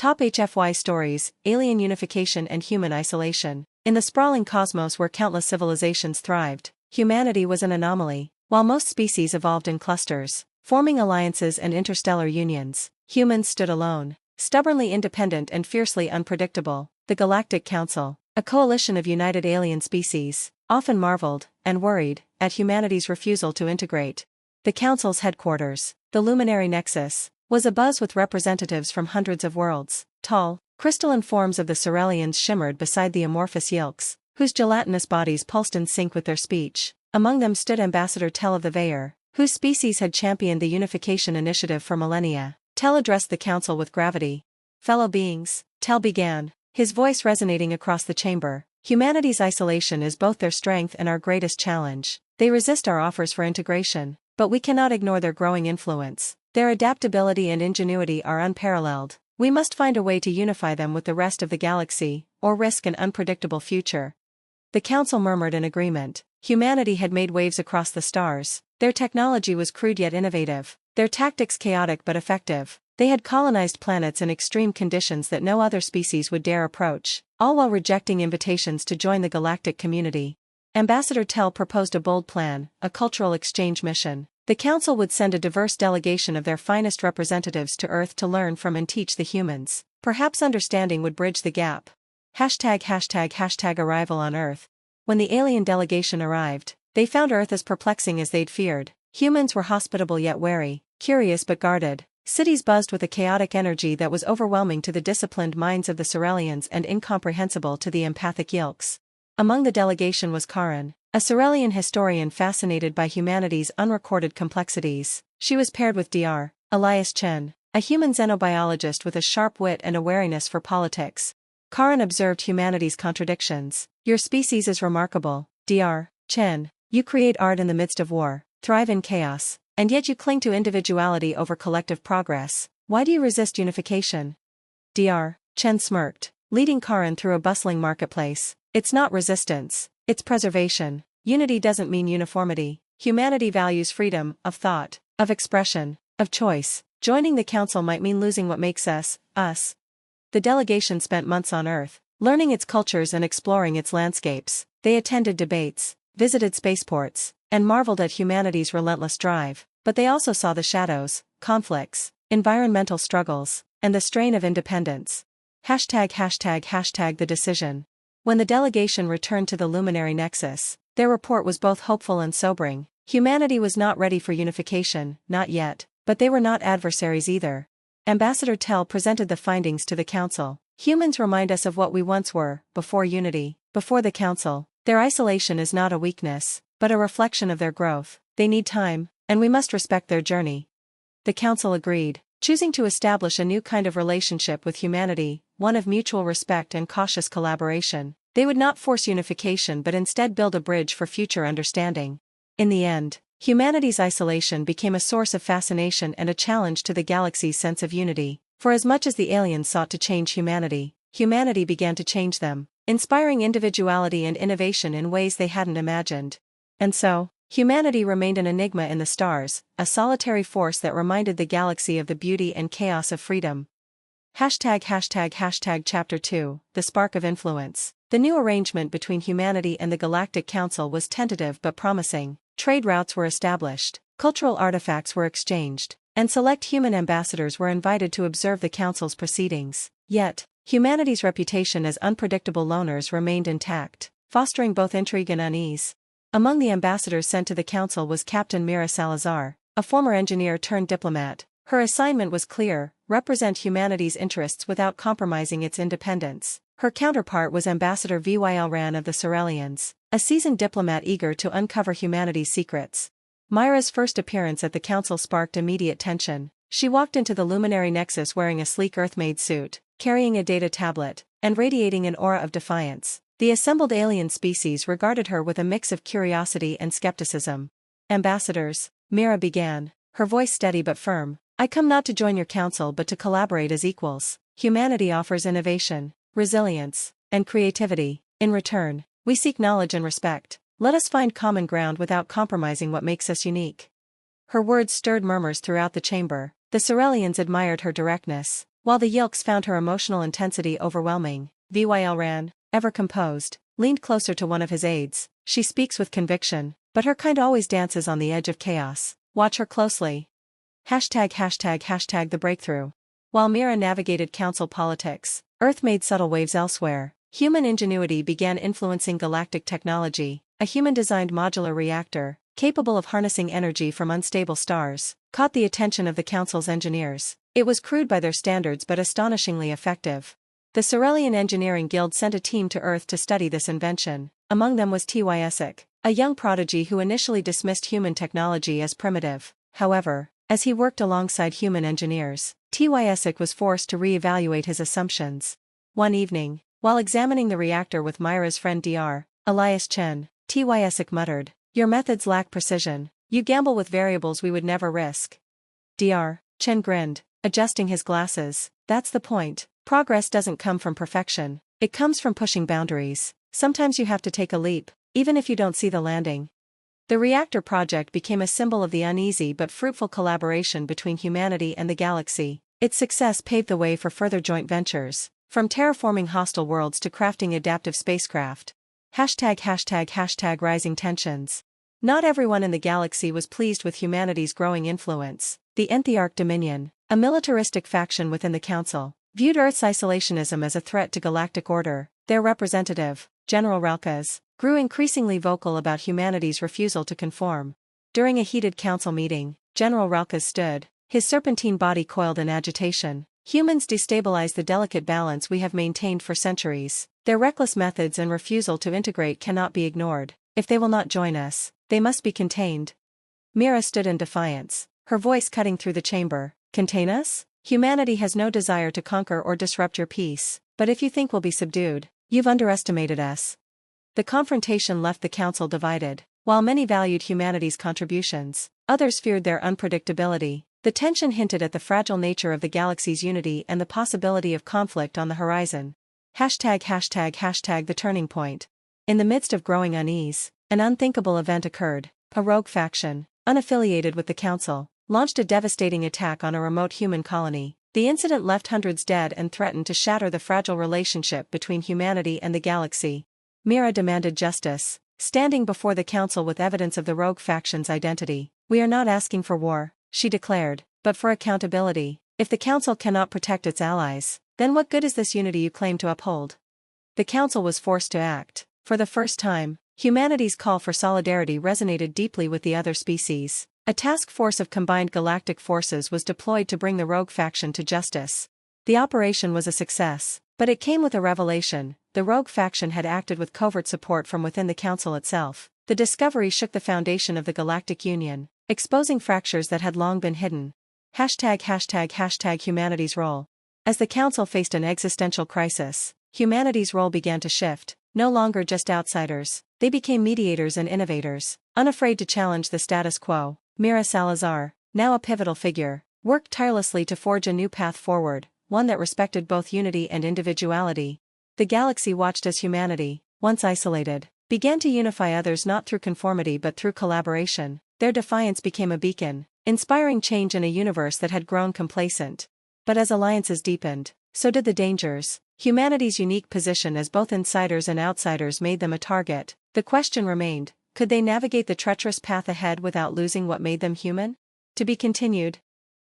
Top HFY stories: alien unification and human isolation. In the sprawling cosmos where countless civilizations thrived, humanity was an anomaly. While most species evolved in clusters, forming alliances and interstellar unions, humans stood alone, stubbornly independent and fiercely unpredictable. The Galactic Council, a coalition of united alien species, often marveled, and worried, at humanity's refusal to integrate. The Council's headquarters, the Luminary Nexus, was abuzz with representatives from hundreds of worlds. Tall, crystalline forms of the Cerealians shimmered beside the amorphous Yilks, whose gelatinous bodies pulsed in sync with their speech. Among them stood Ambassador Tel of the Veyer, whose species had championed the Unification initiative for millennia. Tel addressed the council with gravity. "Fellow beings," Tel began, his voice resonating across the chamber, "humanity's isolation is both their strength and our greatest challenge. They resist our offers for integration, but we cannot ignore their growing influence. Their adaptability and ingenuity are unparalleled. We must find a way to unify them with the rest of the galaxy, or risk an unpredictable future." The council murmured in agreement. Humanity had made waves across the stars. Their technology was crude yet innovative, their tactics chaotic but effective. They had colonized planets in extreme conditions that no other species would dare approach, all while rejecting invitations to join the galactic community. Ambassador Tel proposed a bold plan, a cultural exchange mission. The council would send a diverse delegation of their finest representatives to Earth to learn from and teach the humans. Perhaps understanding would bridge the gap. ###arrival on Earth. When the alien delegation arrived, they found Earth as perplexing as they'd feared. Humans were hospitable yet wary, curious but guarded. Cities buzzed with a chaotic energy that was overwhelming to the disciplined minds of the Cerealians and incomprehensible to the empathic Yilks. Among the delegation was Karin, a Cerealian historian fascinated by humanity's unrecorded complexities. She was paired with Dr. Elias Chen, a human xenobiologist with a sharp wit and a wariness for politics. Karin observed humanity's contradictions. "Your species is remarkable, Dr. Chen. You create art in the midst of war, thrive in chaos, and yet you cling to individuality over collective progress. Why do you resist unification?" Dr. Chen smirked, leading Karin through a bustling marketplace. "It's not resistance, it's preservation. Unity doesn't mean uniformity. Humanity values freedom, of thought, of expression, of choice. Joining the council might mean losing what makes us, us." The delegation spent months on Earth, learning its cultures and exploring its landscapes. They attended debates, visited spaceports, and marveled at humanity's relentless drive. But they also saw the shadows, conflicts, environmental struggles, and the strain of independence. ###the decision. When the delegation returned to the Luminary Nexus, their report was both hopeful and sobering. Humanity was not ready for unification, not yet, but they were not adversaries either. Ambassador Tel presented the findings to the council. "Humans remind us of what we once were, before unity, before the council. Their isolation is not a weakness, but a reflection of their growth. They need time, and we must respect their journey." The council agreed, choosing to establish a new kind of relationship with humanity, one of mutual respect and cautious collaboration. They would not force unification but instead build a bridge for future understanding. In the end, humanity's isolation became a source of fascination and a challenge to the galaxy's sense of unity. For as much as the aliens sought to change humanity, humanity began to change them, inspiring individuality and innovation in ways they hadn't imagined. And so, humanity remained an enigma in the stars, a solitary force that reminded the galaxy of the beauty and chaos of freedom. ###Chapter 2, The Spark of Influence. The new arrangement between humanity and the Galactic Council was tentative but promising. Trade routes were established, cultural artifacts were exchanged, and select human ambassadors were invited to observe the Council's proceedings. Yet, humanity's reputation as unpredictable loners remained intact, fostering both intrigue and unease. Among the ambassadors sent to the Council was Captain Mira Salazar, a former engineer turned diplomat. Her assignment was clear: represent humanity's interests without compromising its independence. Her counterpart was Ambassador Vyl Ran of the Cerealians, a seasoned diplomat eager to uncover humanity's secrets. Myra's first appearance at the council sparked immediate tension. She walked into the Luminary Nexus wearing a sleek Earth-made suit, carrying a data tablet, and radiating an aura of defiance. The assembled alien species regarded her with a mix of curiosity and skepticism. "Ambassadors," Mira began, her voice steady but firm, "I come not to join your council but to collaborate as equals. Humanity offers innovation, resilience, and creativity. In return, we seek knowledge and respect. Let us find common ground without compromising what makes us unique." Her words stirred murmurs throughout the chamber. The Cerealians admired her directness. While the Yilks found her emotional intensity overwhelming, VYL ran, ever composed, leaned closer to one of his aides. She speaks with conviction, but her kind always dances on the edge of chaos. Watch her closely. ##### The breakthrough. While Mira navigated council politics, Earth made subtle waves elsewhere. Human ingenuity began influencing galactic technology. A human-designed modular reactor, capable of harnessing energy from unstable stars, caught the attention of the council's engineers. It was crude by their standards but astonishingly effective. The Cerelian Engineering Guild sent a team to Earth to study this invention. Among them was T.Y. Essek, a young prodigy who initially dismissed human technology as primitive. However, as he worked alongside human engineers, T.Y. Essek was forced to re-evaluate his assumptions. One evening, while examining the reactor with Myra's friend Dr. Elias Chen, T.Y. Essek muttered, "Your methods lack precision. You gamble with variables we would never risk." Dr. Chen grinned, adjusting his glasses. "That's the point. Progress doesn't come from perfection. It comes from pushing boundaries. Sometimes you have to take a leap, even if you don't see the landing." The reactor project became a symbol of the uneasy but fruitful collaboration between humanity and the galaxy. Its success paved the way for further joint ventures, from terraforming hostile worlds to crafting adaptive spacecraft. #### Rising tensions. Not everyone in the galaxy was pleased with humanity's growing influence. The Enthearch Dominion, a militaristic faction within the Council, viewed Earth's isolationism as a threat to galactic order. Their representative, General Relkes, grew increasingly vocal about humanity's refusal to conform. During a heated council meeting, General Relkes stood, his serpentine body coiled in agitation. "Humans destabilize the delicate balance we have maintained for centuries. Their reckless methods and refusal to integrate cannot be ignored. If they will not join us, they must be contained." Mira stood in defiance, her voice cutting through the chamber. "Contain us? Humanity has no desire to conquer or disrupt your peace, but if you think we'll be subdued, you've underestimated us." The confrontation left the council divided. While many valued humanity's contributions, others feared their unpredictability. The tension hinted at the fragile nature of the galaxy's unity and the possibility of conflict on the horizon. #### The turning point. In the midst of growing unease, an unthinkable event occurred. A rogue faction, unaffiliated with the council, launched a devastating attack on a remote human colony. The incident left hundreds dead and threatened to shatter the fragile relationship between humanity and the galaxy. Mira demanded justice, standing before the council with evidence of the rogue faction's identity. "We are not asking for war," she declared, "but for accountability. If the council cannot protect its allies, then what good is this unity you claim to uphold?" The council was forced to act. For the first time, humanity's call for solidarity resonated deeply with the other species. A task force of combined galactic forces was deployed to bring the rogue faction to justice. The operation was a success, but it came with a revelation: the rogue faction had acted with covert support from within the council itself. The discovery shook the foundation of the Galactic Union, exposing fractures that had long been hidden. #### Humanity's role. As the council faced an existential crisis, humanity's role began to shift. No longer just outsiders, they became mediators and innovators, unafraid to challenge the status quo. Mira Salazar, now a pivotal figure, worked tirelessly to forge a new path forward, one that respected both unity and individuality. The galaxy watched as humanity, once isolated, began to unify others not through conformity but through collaboration. Their defiance became a beacon, inspiring change in a universe that had grown complacent. But as alliances deepened, so did the dangers. Humanity's unique position as both insiders and outsiders made them a target. The question remained: could they navigate the treacherous path ahead without losing what made them human? To be continued.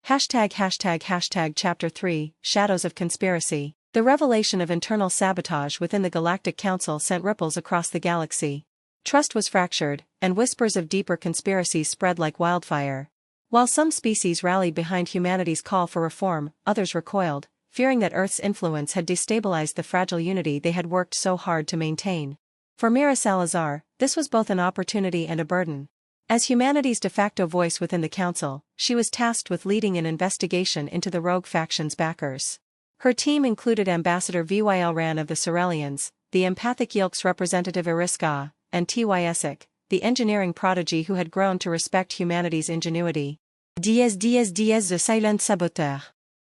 #### Chapter 3, Shadows of Conspiracy. The revelation of internal sabotage within the Galactic Council sent ripples across the galaxy. Trust was fractured, and whispers of deeper conspiracies spread like wildfire. While some species rallied behind humanity's call for reform, others recoiled, fearing that Earth's influence had destabilized the fragile unity they had worked so hard to maintain. For Mira Salazar, this was both an opportunity and a burden. As humanity's de facto voice within the council, she was tasked with leading an investigation into the rogue faction's backers. Her team included Ambassador Vyl Ran of the Cerelians, the empathic Yilks representative Iriska, and T.Y. Essek, the engineering prodigy who had grown to respect humanity's ingenuity. The silent saboteur.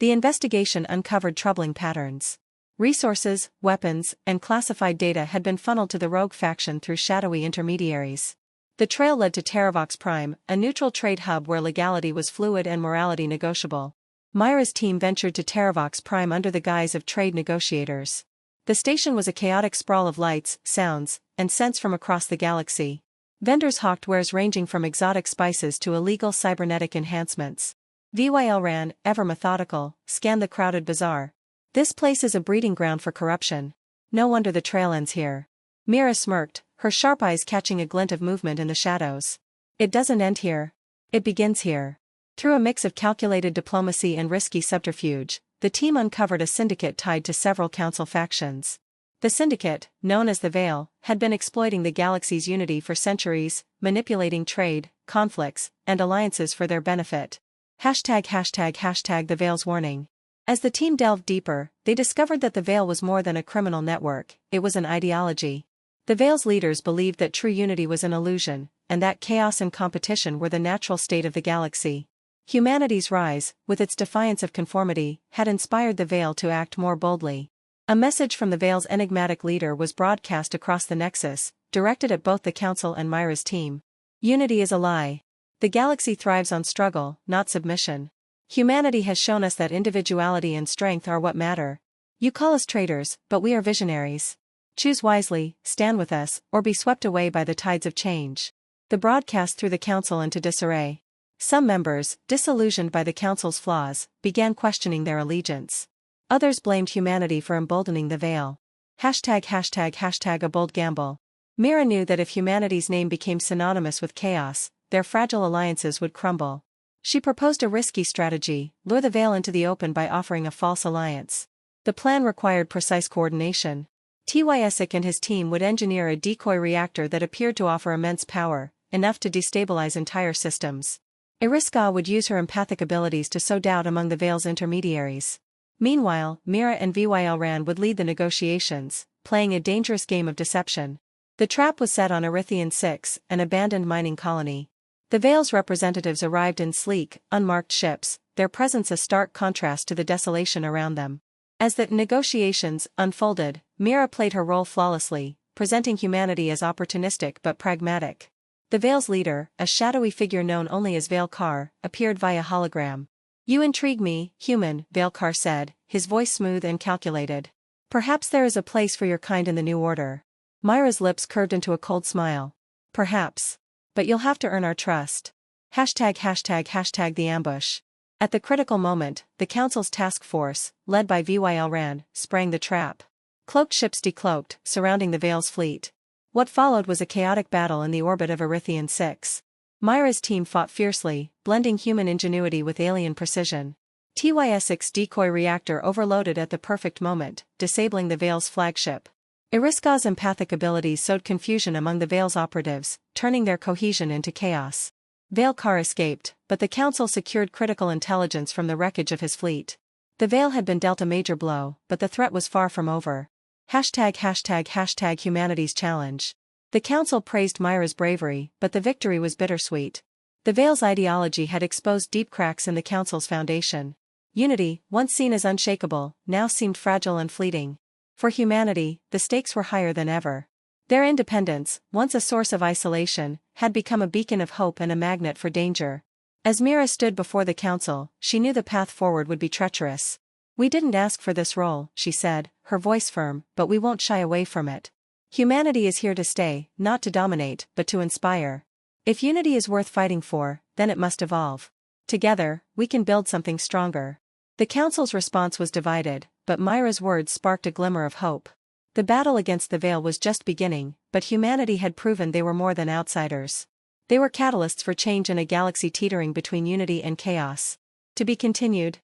The investigation uncovered troubling patterns. Resources, weapons, and classified data had been funneled to the rogue faction through shadowy intermediaries. The trail led to Terravox Prime, a neutral trade hub where legality was fluid and morality negotiable. Myra's team ventured to Terravox Prime under the guise of trade negotiators. The station was a chaotic sprawl of lights, sounds, and scents from across the galaxy. Vendors hawked wares ranging from exotic spices to illegal cybernetic enhancements. VYL ran, ever methodical, scanned the crowded bazaar. This place is a breeding ground for corruption. No wonder the trail ends here. Mira smirked, her sharp eyes catching a glint of movement in the shadows. It doesn't end here. It begins here. Through a mix of calculated diplomacy and risky subterfuge, the team uncovered a syndicate tied to several council factions. The syndicate, known as the Veil, had been exploiting the galaxy's unity for centuries, manipulating trade, conflicts, and alliances for their benefit. ####the Veil's warning. As the team delved deeper, they discovered that the Veil was more than a criminal network, it was an ideology. The Veil's leaders believed that true unity was an illusion, and that chaos and competition were the natural state of the galaxy. Humanity's rise, with its defiance of conformity, had inspired the Veil to act more boldly. A message from the Veil's enigmatic leader was broadcast across the Nexus, directed at both the Council and Myra's team. Unity is a lie. The galaxy thrives on struggle, not submission. Humanity has shown us that individuality and strength are what matter. You call us traitors, but we are visionaries. Choose wisely, stand with us, or be swept away by the tides of change. The broadcast threw the Council into disarray. Some members, disillusioned by the Council's flaws, began questioning their allegiance. Others blamed humanity for emboldening the Veil. #### a bold gamble. Mira knew that if humanity's name became synonymous with chaos, their fragile alliances would crumble. She proposed a risky strategy, lure the Veil into the open by offering a false alliance. The plan required precise coordination. Tyesic and his team would engineer a decoy reactor that appeared to offer immense power, enough to destabilize entire systems. Iriska would use her empathic abilities to sow doubt among the Veil's intermediaries. Meanwhile, Mira and VYL Ran would lead the negotiations, playing a dangerous game of deception. The trap was set on Erythian 6, an abandoned mining colony. The Veil's representatives arrived in sleek, unmarked ships, their presence a stark contrast to the desolation around them. As the negotiations unfolded, Mira played her role flawlessly, presenting humanity as opportunistic but pragmatic. The Veil's leader, a shadowy figure known only as Veil Kar, appeared via hologram. "You intrigue me, human," Veil Kar said, his voice smooth and calculated. "Perhaps there is a place for your kind in the New Order." Myra's lips curved into a cold smile. "Perhaps. But you'll have to earn our trust." #### the ambush. At the critical moment, the Council's task force, led by VYL Ran, sprang the trap. Cloaked ships decloaked, surrounding the Veil's fleet. What followed was a chaotic battle in the orbit of Erythian 6. Myra's team fought fiercely, blending human ingenuity with alien precision. Tyesic's decoy reactor overloaded at the perfect moment, disabling the Veil's flagship. Iriska's empathic abilities sowed confusion among the Veil's operatives, turning their cohesion into chaos. Veil Kar escaped, but the Council secured critical intelligence from the wreckage of his fleet. The Veil had been dealt a major blow, but the threat was far from over. #### humanity's challenge. The Council praised Myra's bravery, but the victory was bittersweet. The Veil's ideology had exposed deep cracks in the Council's foundation. Unity, once seen as unshakable, now seemed fragile and fleeting. For humanity, the stakes were higher than ever. Their independence, once a source of isolation, had become a beacon of hope and a magnet for danger. As Mira stood before the Council, she knew the path forward would be treacherous. "We didn't ask for this role," she said, her voice firm, "but we won't shy away from it. Humanity is here to stay, not to dominate, but to inspire. If unity is worth fighting for, then it must evolve. Together, we can build something stronger." The Council's response was divided, but Myra's words sparked a glimmer of hope. The battle against the Veil was just beginning, but humanity had proven they were more than outsiders. They were catalysts for change in a galaxy teetering between unity and chaos. To be continued.